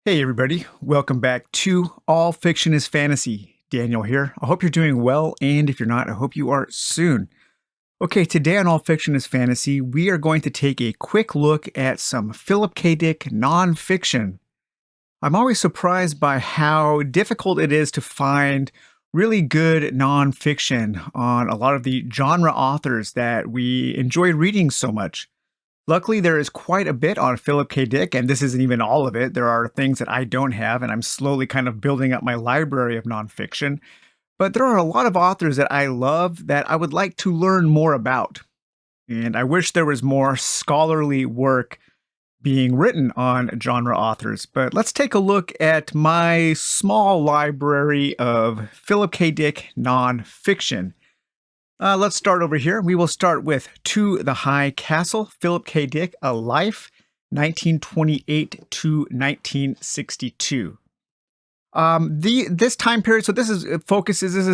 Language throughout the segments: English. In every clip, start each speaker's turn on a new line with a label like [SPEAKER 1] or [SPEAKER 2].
[SPEAKER 1] Hey, everybody. Welcome back to All Fiction is Fantasy. Daniel here. I hope you're doing well, and if you're not, I hope you are soon. Okay, today on All Fiction is Fantasy, we are going to take a quick look at some Philip K. Dick nonfiction. I'm always surprised by how difficult it is to find really good nonfiction on a lot of the genre authors that we enjoy reading so much. Luckily, there is quite a bit on Philip K. Dick, and this isn't even all of it. There are things that I don't have, and I'm slowly kind of building up my library of nonfiction. But there are a lot of authors that I love that I would like to learn more about. And I wish there was more scholarly work being written on genre authors. But let's take a look at my small library of Philip K. Dick nonfiction. Let's start over here. We will start with To the High Castle, Philip K. Dick, A Life, 1928 to 1962. This time period, so this is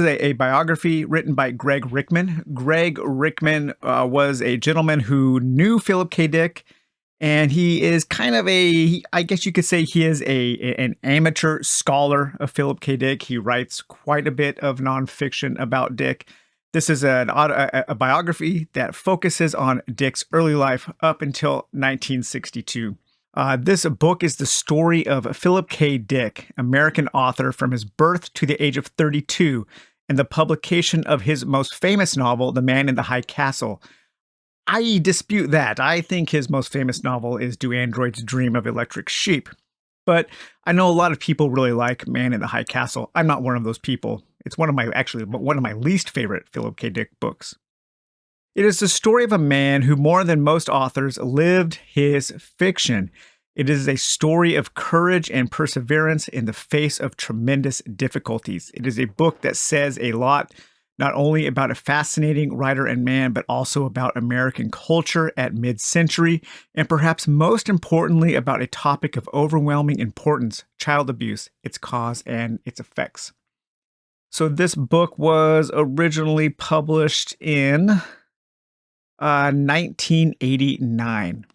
[SPEAKER 1] a biography written by Greg Rickman. Greg Rickman was a gentleman who knew Philip K. Dick, and he is kind of I guess you could say he is an amateur scholar of Philip K. Dick. He writes quite a bit of nonfiction about Dick. This is a biography that focuses on Dick's early life up until 1962. This book is the story of Philip K. Dick, American author from his birth to the age of 32, and the publication of his most famous novel, The Man in the High Castle. I dispute that. I think his most famous novel is Do Androids Dream of Electric Sheep? But I know a lot of people really like Man in the High Castle. I'm not one of those people. It's one of my least favorite Philip K. Dick books. It is the story of a man who, more than most authors, lived his fiction. It is a story of courage and perseverance in the face of tremendous difficulties. It is a book that says a lot, not only about a fascinating writer and man, but also about American culture at mid-century, and perhaps most importantly, about a topic of overwhelming importance, child abuse, its cause, and its effects. So this book was originally published in 1989.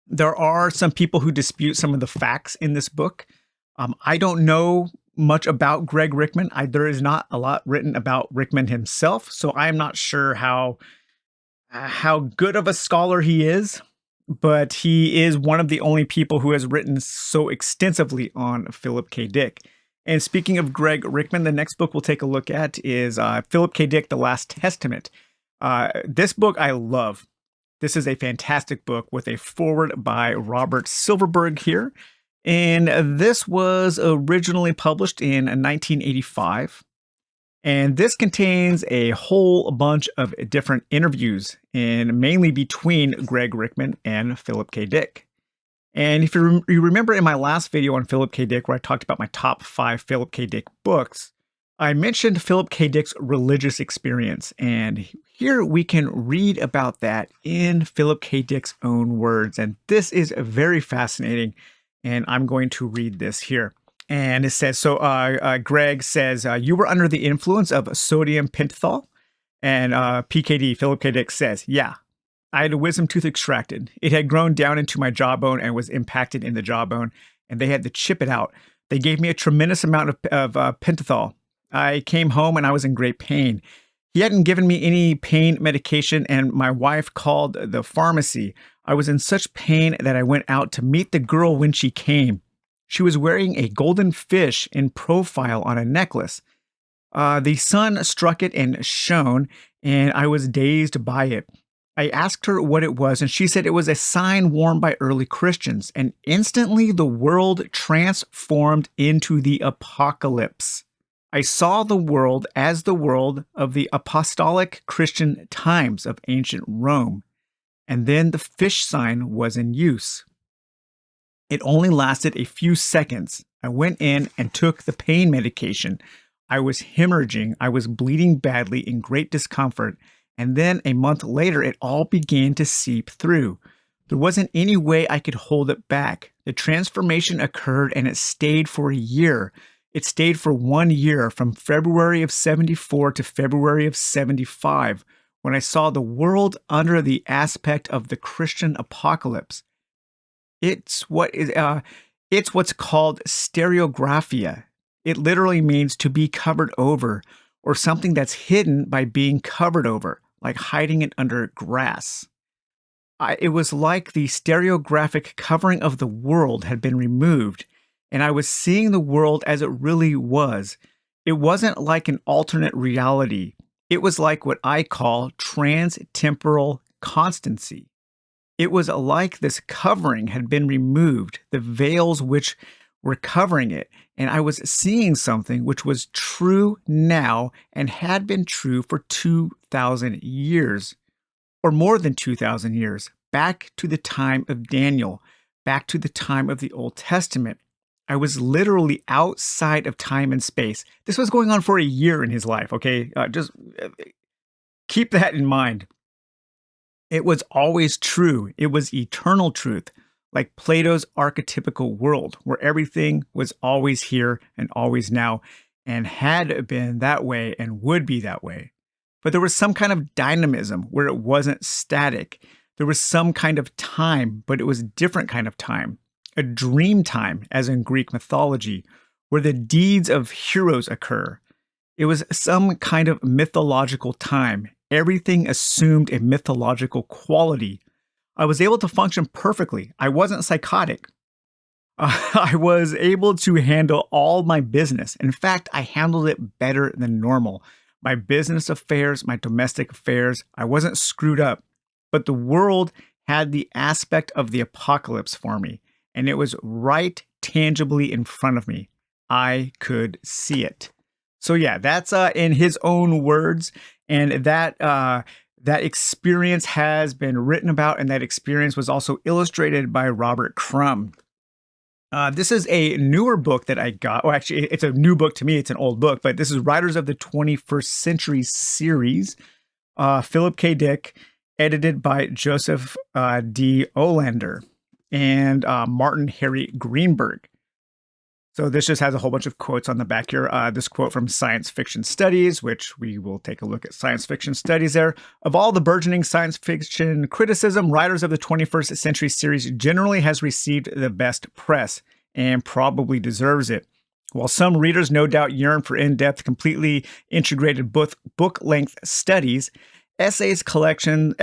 [SPEAKER 1] There are some people who dispute some of the facts in this book. I don't know much about Greg Rickman. There is not a lot written about Rickman himself, so I'm not sure how good of a scholar he is, but he is one of the only people who has written so extensively on Philip K. Dick. And speaking of Greg Rickman, the next book we'll take a look at is Philip K. Dick, The Last Testament. This book I love. This is a fantastic book with a foreword by Robert Silverberg here. And this was originally published in 1985. And this contains a whole bunch of different interviews, and mainly between Greg Rickman and Philip K. Dick. And if you remember in my last video on Philip K. Dick, where I talked about my top 5 Philip K. Dick books, I mentioned Philip K. Dick's religious experience. And here we can read about that in Philip K. Dick's own words. And this is very fascinating. And I'm going to read this here. And it says, Greg says, you were under the influence of sodium pentothal? And PKD, Philip K. Dick says, yeah. I had a wisdom tooth extracted. It had grown down into my jawbone and was impacted in the jawbone, and they had to chip it out. They gave me a tremendous amount of pentothal. I came home and I was in great pain. He hadn't given me any pain medication, and my wife called the pharmacy. I was in such pain that I went out to meet the girl when she came. She was wearing a golden fish in profile on a necklace. The sun struck it and shone, and I was dazed by it. I asked her what it was, and she said it was a sign worn by early Christians, and instantly the world transformed into the apocalypse. I saw the world as the world of the apostolic Christian times of ancient Rome, and then the fish sign was in use. It only lasted a few seconds. I went in and took the pain medication. I was hemorrhaging. I was bleeding badly in great discomfort. And then a month later, it all began to seep through. There wasn't any way I could hold it back. The transformation occurred and it stayed for a year. It stayed for 1 year, from February of 74 to February of 75, when I saw the world under the aspect of the Christian apocalypse. It's what's called stereographia. It literally means to be covered over, or something that's hidden by being covered over, like hiding it under grass. It was like the stereographic covering of the world had been removed, and I was seeing the world as it really was. It wasn't like an alternate reality. It was like what I call trans-temporal constancy. It was like this covering had been removed, the veils which were covering it, and I was seeing something which was true now and had been true for 2,000 years, or more than 2,000 years, back to the time of Daniel, back to the time of the Old Testament. I was literally outside of time and space. This was going on for a year in his life, okay? Just keep that in mind. It was always true. It was eternal truth, like Plato's archetypical world, where everything was always here and always now, and had been that way and would be that way. But there was some kind of dynamism where it wasn't static. There was some kind of time, but it was a different kind of time. A dream time, as in Greek mythology, where the deeds of heroes occur. It was some kind of mythological time. Everything assumed a mythological quality. I was able to function perfectly. I wasn't psychotic. I was able to handle all my business. In fact, I handled it better than normal. My business affairs, my domestic affairs, I wasn't screwed up. But the world had the aspect of the apocalypse for me, and it was right tangibly in front of me. I could see it. So yeah, that's in his own words, and that experience has been written about, and that experience was also illustrated by Robert Crumb. This is a newer book that I got. Well, actually, it's a new book to me. It's an old book, but this is Writers of the 21st Century series, Philip K. Dick, edited by Joseph D. Olander and Martin Harry Greenberg. So this just has a whole bunch of quotes on the back here. This quote from Science Fiction Studies, which we will take a look at Science Fiction Studies there. Of all the burgeoning science fiction criticism, Writers of the 21st Century series generally has received the best press and probably deserves it. While some readers no doubt yearn for in-depth, completely integrated book-length studies, essay collections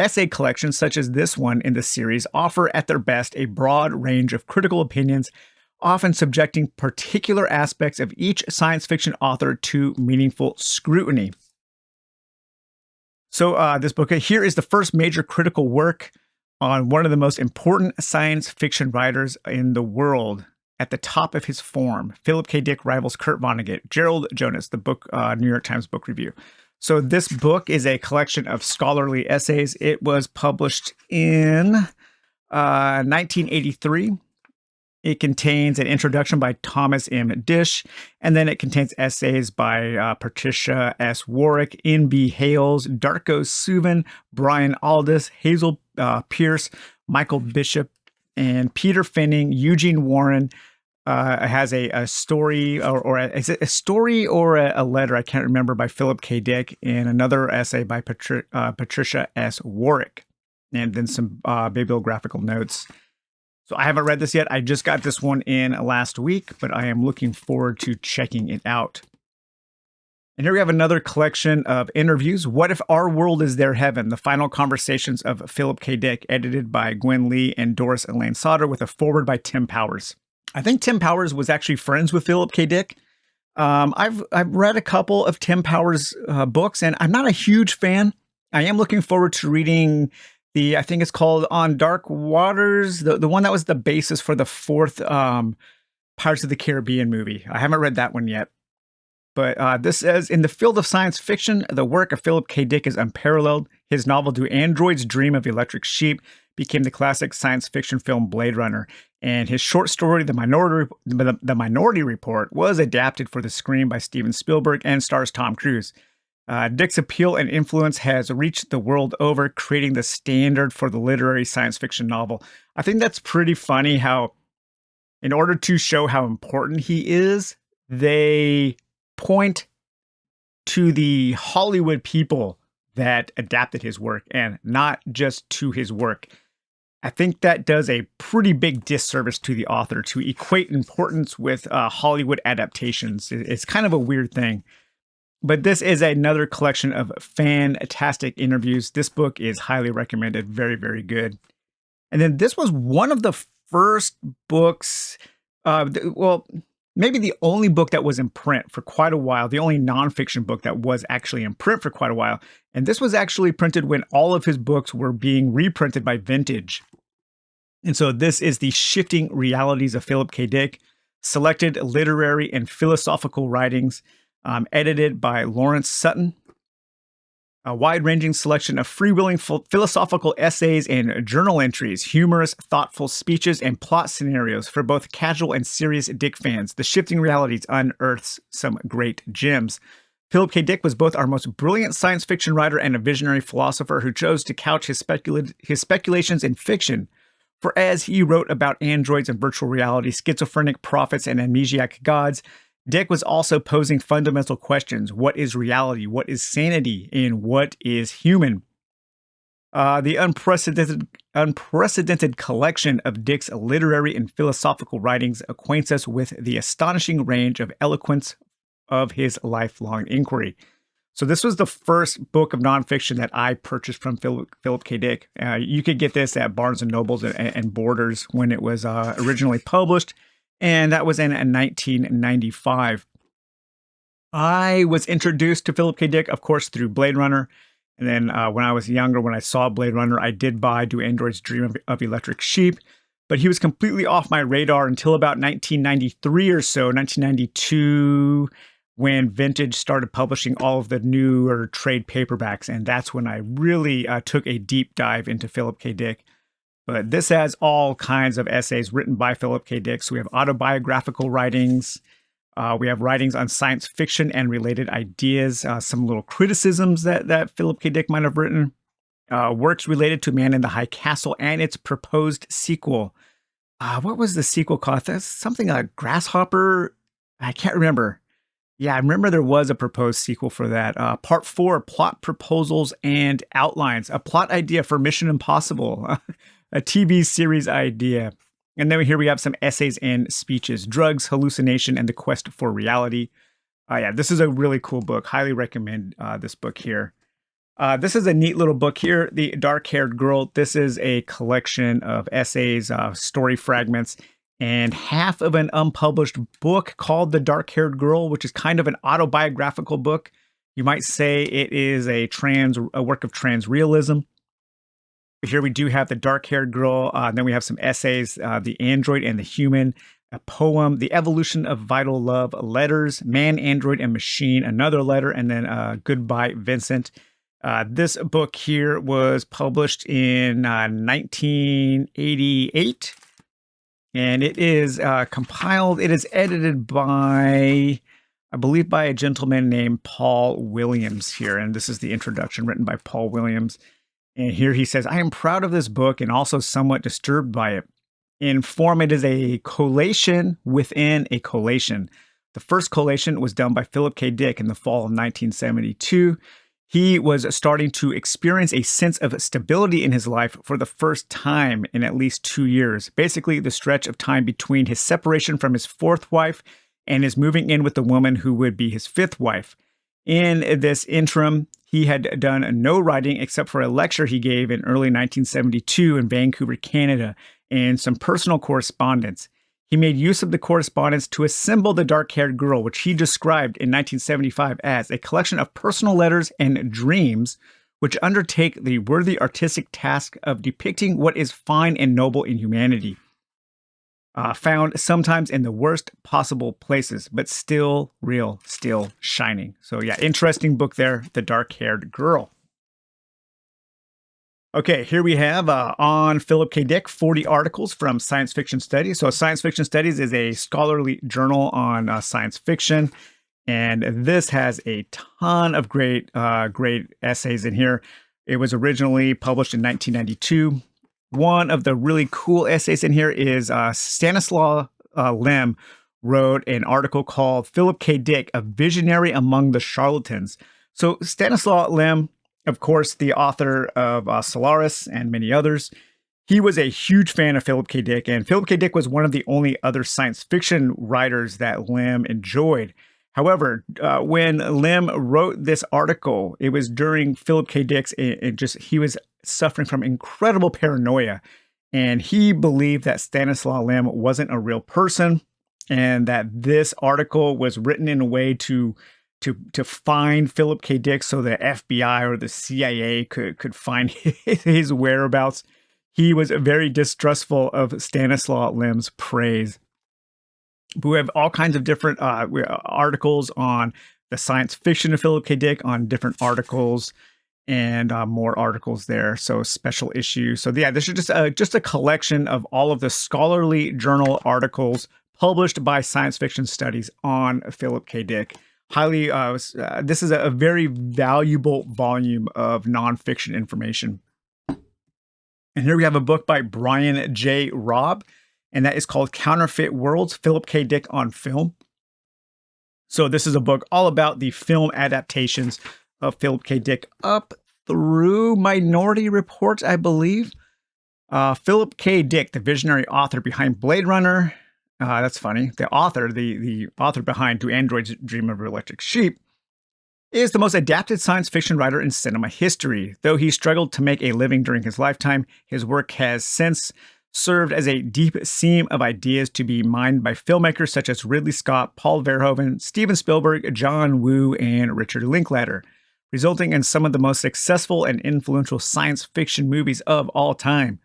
[SPEAKER 1] such as this one in the series offer at their best a broad range of critical opinions, often subjecting particular aspects of each science fiction author to meaningful scrutiny. So this book here is the first major critical work on one of the most important science fiction writers in the world. At the top of his form, Philip K. Dick rivals Kurt Vonnegut, Gerald Jonas, the book New York Times Book Review. So this book is a collection of scholarly essays. It was published in 1983. It contains an introduction by Thomas M. Dish, and then it contains essays by Patricia S. Warwick, N.B. Hales, Darko Suvin, Brian Aldiss, Hazel Pierce, Michael Bishop, and Peter Finning. Eugene Warren has a story, or is it a story or a letter? I can't remember, by Philip K. Dick, and another essay by Patricia S. Warwick, and then some bibliographical notes. So I haven't read this yet. I just got this one in last week, but I am looking forward to checking it out. And here we have another collection of interviews. What If Our World Is Their Heaven? The Final Conversations of Philip K. Dick, edited by Gwen Lee and Doris Elaine Sauter, with a foreword by Tim Powers. I think Tim Powers was actually friends with Philip K. Dick. I've read a couple of Tim Powers' books, and I'm not a huge fan. I am looking forward to reading I think it's called On Dark Waters, the one that was the basis for the fourth Pirates of the Caribbean movie. I haven't read that one yet. But this says, in the field of science fiction, the work of Philip K. Dick is unparalleled. His novel Do Androids Dream of Electric Sheep became the classic science fiction film Blade Runner. And his short story, The Minority Report, was adapted for the screen by Steven Spielberg and stars Tom Cruise. Dick's appeal and influence has reached the world over, creating the standard for the literary science fiction novel. I think that's pretty funny how, in order to show how important he is, they point to the Hollywood people that adapted his work and not just to his work. I think that does a pretty big disservice to the author to equate importance with Hollywood adaptations. It's kind of a weird thing. But this is another collection of fantastic interviews. This book is highly recommended. Very, very good. And then this was one of the first books, well, maybe the only book that was in print for quite a while, the only nonfiction book that was actually in print for quite a while. And this was actually printed when all of his books were being reprinted by Vintage. And so this is The Shifting Realities of Philip K. Dick, selected literary and philosophical writings, edited by Lawrence Sutton. A wide-ranging selection of freewheeling philosophical essays and journal entries, humorous, thoughtful speeches, and plot scenarios for both casual and serious Dick fans. The Shifting Realities unearths some great gems. Philip K. Dick was both our most brilliant science fiction writer and a visionary philosopher who chose to couch his speculations in fiction. For as he wrote about androids and virtual reality, schizophrenic prophets, and amnesiac gods, Dick was also posing fundamental questions. What is reality? What is sanity? And what is human? The unprecedented collection of Dick's literary and philosophical writings acquaints us with the astonishing range of eloquence of his lifelong inquiry. So this was the first book of nonfiction that I purchased from Philip K. Dick. You could get this at Barnes & Nobles and Borders when it was originally published, and that was in 1995. I was introduced to Philip K. Dick, of course, through Blade Runner. And then when I was younger, when I saw Blade Runner, I did buy Do Androids Dream of Electric Sheep. But he was completely off my radar until about 1993 or so, 1992, when Vintage started publishing all of the newer trade paperbacks. And that's when I really took a deep dive into Philip K. Dick. But this has all kinds of essays written by Philip K. Dick. So we have autobiographical writings. We have writings on science fiction and related ideas. Some little criticisms that Philip K. Dick might have written. Works related to Man in the High Castle and its proposed sequel. What was the sequel called? That's something like Grasshopper. I can't remember. Yeah, I remember there was a proposed sequel for that. Part 4, Plot Proposals and Outlines. A plot idea for Mission Impossible. A TV series idea. And then here we have some essays and speeches. Drugs, Hallucination, and the Quest for Reality. Yeah, this is a really cool book. Highly recommend this book here. This is a neat little book here, The Dark-Haired Girl. This is a collection of essays, story fragments, and half of an unpublished book called The Dark-Haired Girl, which is kind of an autobiographical book. You might say it is a work of trans-realism. Here we do have The Dark-Haired Girl. Then we have some essays, The Android and the Human, a poem, The Evolution of Vital Love, letters, Man, Android, and Machine, another letter, and then Goodbye, Vincent. This book here was published in 1988, and it is compiled. It is edited by, I believe, by a gentleman named Paul Williams here, and this is the introduction written by Paul Williams. And here he says, I am proud of this book and also somewhat disturbed by it. In form, it is a collation within a collation. The first collation was done by Philip K. Dick in the fall of 1972. He was starting to experience a sense of stability in his life for the first time in at least 2 years. Basically, the stretch of time between his separation from his fourth wife and his moving in with the woman who would be his fifth wife. In this interim, he had done no writing except for a lecture he gave in early 1972 in Vancouver, Canada, and some personal correspondence. He made use of the correspondence to assemble The Dark-Haired Girl, which he described in 1975 as a collection of personal letters and dreams which undertake the worthy artistic task of depicting what is fine and noble in humanity. Found sometimes in the worst possible places, but still real, still shining. So yeah, interesting book there, The Dark-Haired Girl. Okay, here we have on Philip K. Dick, 40 articles from Science Fiction Studies. So Science Fiction Studies is a scholarly journal on science fiction. And this has a ton of great essays in here. It was originally published in 1992. One of the really cool essays in here is Stanislaw Lem wrote an article called Philip K. Dick, A Visionary Among the Charlatans. So Stanislaw Lem, of course, the author of Solaris and many others, He was a huge fan of Philip K. Dick, and Philip K. Dick was one of the only other science fiction writers that Lim enjoyed. However, when Lim wrote this article, it was during Philip K. Dick's, he was suffering from incredible paranoia. And he believed that Stanislaw Lem wasn't a real person, and that this article was written in a way to find Philip K. Dick so the FBI or the CIA could find his whereabouts. He was very distrustful of Stanislaw Lem's praise. We have all kinds of different articles on the science fiction of Philip K. Dick, on different articles, and more articles there. So special issues. So yeah, this is just a collection of all of the scholarly journal articles published by Science Fiction Studies on Philip K. Dick. Highly, this is a very valuable volume of nonfiction information. And here we have a book by Brian J. Robb, and that is called Counterfeit Worlds, Philip K. Dick on Film. So this is a book all about the film adaptations of Philip K. Dick up through Minority Report, I believe. Philip K. Dick, the visionary author behind Blade Runner. That's funny. The author behind Do Androids Dream of Electric Sheep, is the most adapted science fiction writer in cinema history. Though he struggled to make a living during his lifetime, his work has since served as a deep seam of ideas to be mined by filmmakers such as Ridley Scott, Paul Verhoeven, Steven Spielberg, John Woo, and Richard Linklater, resulting in some of the most successful and influential science fiction movies of all time.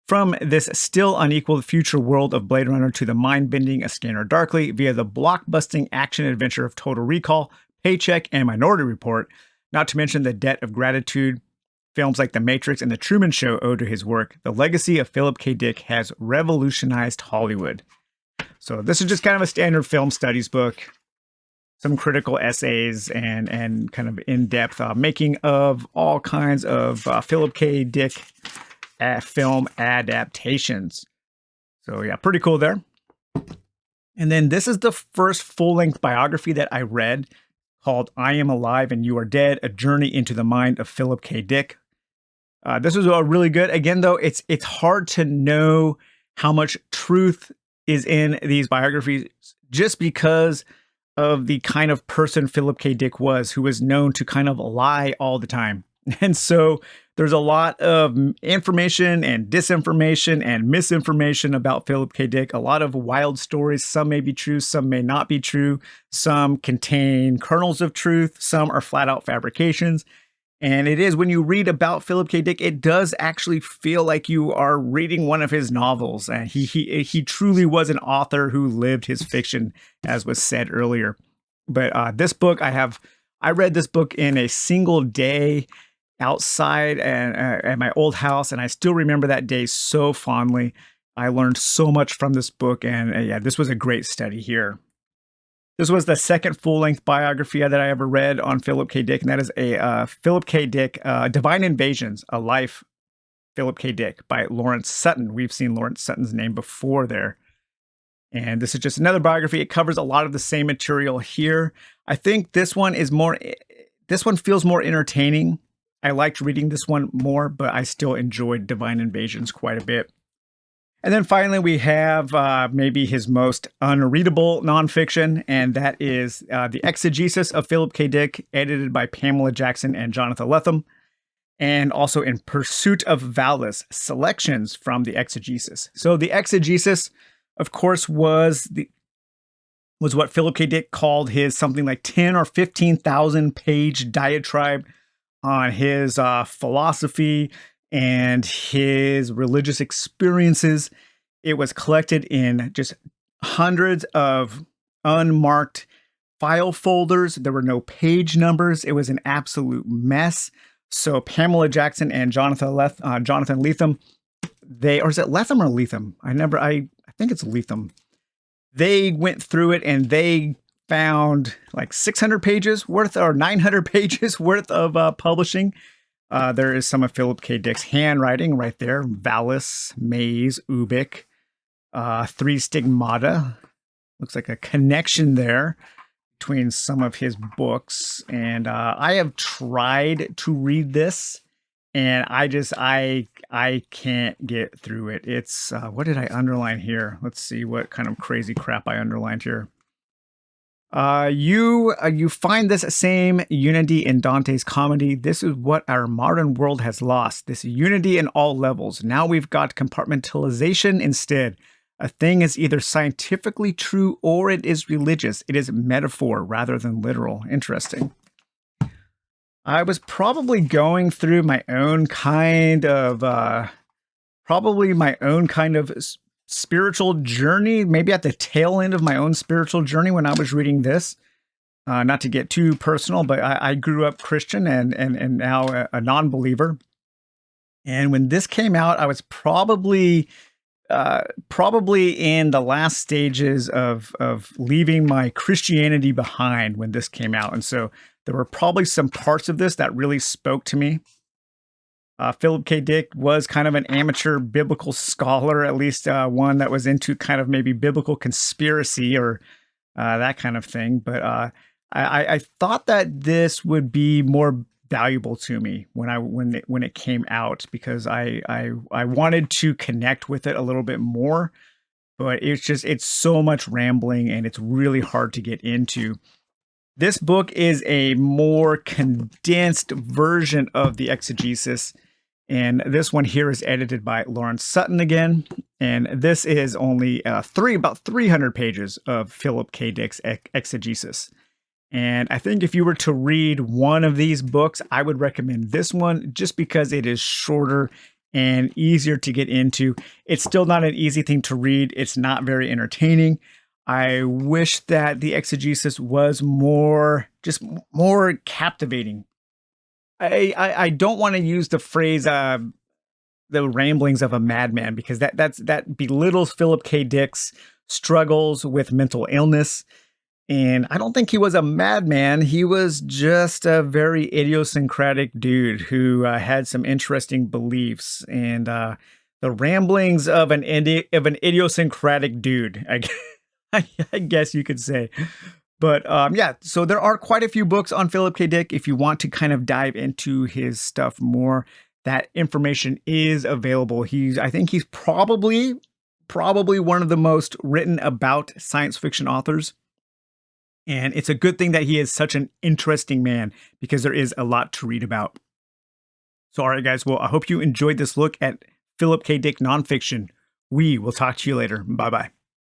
[SPEAKER 1] From this still unequaled future world of Blade Runner to the mind-bending A Scanner Darkly, via the blockbusting action-adventure of Total Recall, Paycheck, and Minority Report, not to mention the debt of gratitude films like The Matrix and The Truman Show owe to his work, the legacy of Philip K. Dick has revolutionized Hollywood. So this is just kind of a standard film studies book, some critical essays, and kind of in-depth making of all kinds of Philip K. Dick film adaptations. So yeah, pretty cool there. And then this is the first full-length biography that I read, called I Am Alive and You Are Dead, A Journey into the Mind of Philip K. Dick. This was really good. Again, though, it's hard to know how much truth is in these biographies just because of the kind of person Philip K. Dick was, who was known to kind of lie all the time. And so there's a lot of information and disinformation and misinformation about Philip K. Dick. A lot of wild stories. Some may be true, some may not be true. Some contain kernels of truth. Some are flat out fabrications. And it is, when you read about Philip K. Dick, it does actually feel like you are reading one of his novels. And he truly was an author who lived his fiction, as was said earlier. But this book, I read this book in a single day outside and at my old house, and I still remember that day so fondly. I learned so much from this book, and yeah, this was a great study here. This was the second full-length biography that I ever read on Philip K. Dick, and that is a Philip K. Dick, Divine Invasions, A Life, Philip K. Dick by Lawrence Sutton. We've seen Lawrence Sutton's name before there. And this is just another biography. It covers a lot of the same material here. I think this one feels more entertaining. I liked reading this one more, but I still enjoyed Divine Invasions quite a bit. And then finally, we have maybe his most unreadable nonfiction, and that is The Exegesis of Philip K. Dick, edited by Pamela Jackson and Jonathan Lethem, and also In Pursuit of Valis, selections from The Exegesis. So The Exegesis, of course, was what Philip K. Dick called his something like 10 or 15,000 page diatribe on his philosophy and his religious experiences. It was collected in just hundreds of unmarked file folders. There were no page numbers. It was an absolute mess. So Pamela Jackson and Jonathan Lethem, or is it Lethem or Lethem? I think it's Lethem. They went through it and they found like 600 pages worth or 900 pages worth of publishing. There is some of Philip K. Dick's handwriting right there. Valis, Maze, Ubik, Three Stigmata. Looks like a connection there between some of his books. And I have tried to read this, and I can't get through it. It's what did I underline here? Let's see what kind of crazy crap I underlined here. You find this same unity in Dante's comedy. This is what our modern world has lost. This unity in all levels. Now we've got compartmentalization instead. A thing is either scientifically true or it is religious. It is metaphor rather than literal. Interesting. I was probably going through my own kind of spiritual journey, maybe at the tail end of my own spiritual journey when I was reading this. Not to get too personal, but I grew up Christian and now a non-believer. And when this came out, I was probably in the last stages of leaving my Christianity behind when this came out. And so there were probably some parts of this that really spoke to me. Philip K. Dick was kind of an amateur biblical scholar, at least one that was into kind of maybe biblical conspiracy or that kind of thing. But I thought that this would be more valuable to me when it came out, because I wanted to connect with it a little bit more. But it's so much rambling and it's really hard to get into. This book is a more condensed version of the exegesis. And this one here is edited by Lawrence Sutton again. And this is only about 300 pages of Philip K. Dick's exegesis. And I think if you were to read one of these books, I would recommend this one just because it is shorter and easier to get into. It's still not an easy thing to read. It's not very entertaining. I wish that the exegesis was more captivating. I don't want to use the phrase the ramblings of a madman, because that belittles Philip K. Dick's struggles with mental illness. And I don't think he was a madman. He was just a very idiosyncratic dude who had some interesting beliefs. And the ramblings of an idiosyncratic dude, I guess you could say. But yeah, so there are quite a few books on Philip K. Dick. If you want to kind of dive into his stuff more, that information is available. I think he's probably one of the most written about science fiction authors. And it's a good thing that he is such an interesting man, because there is a lot to read about. So, all right, guys. Well, I hope you enjoyed this look at Philip K. Dick nonfiction. We will talk to you later. Bye-bye.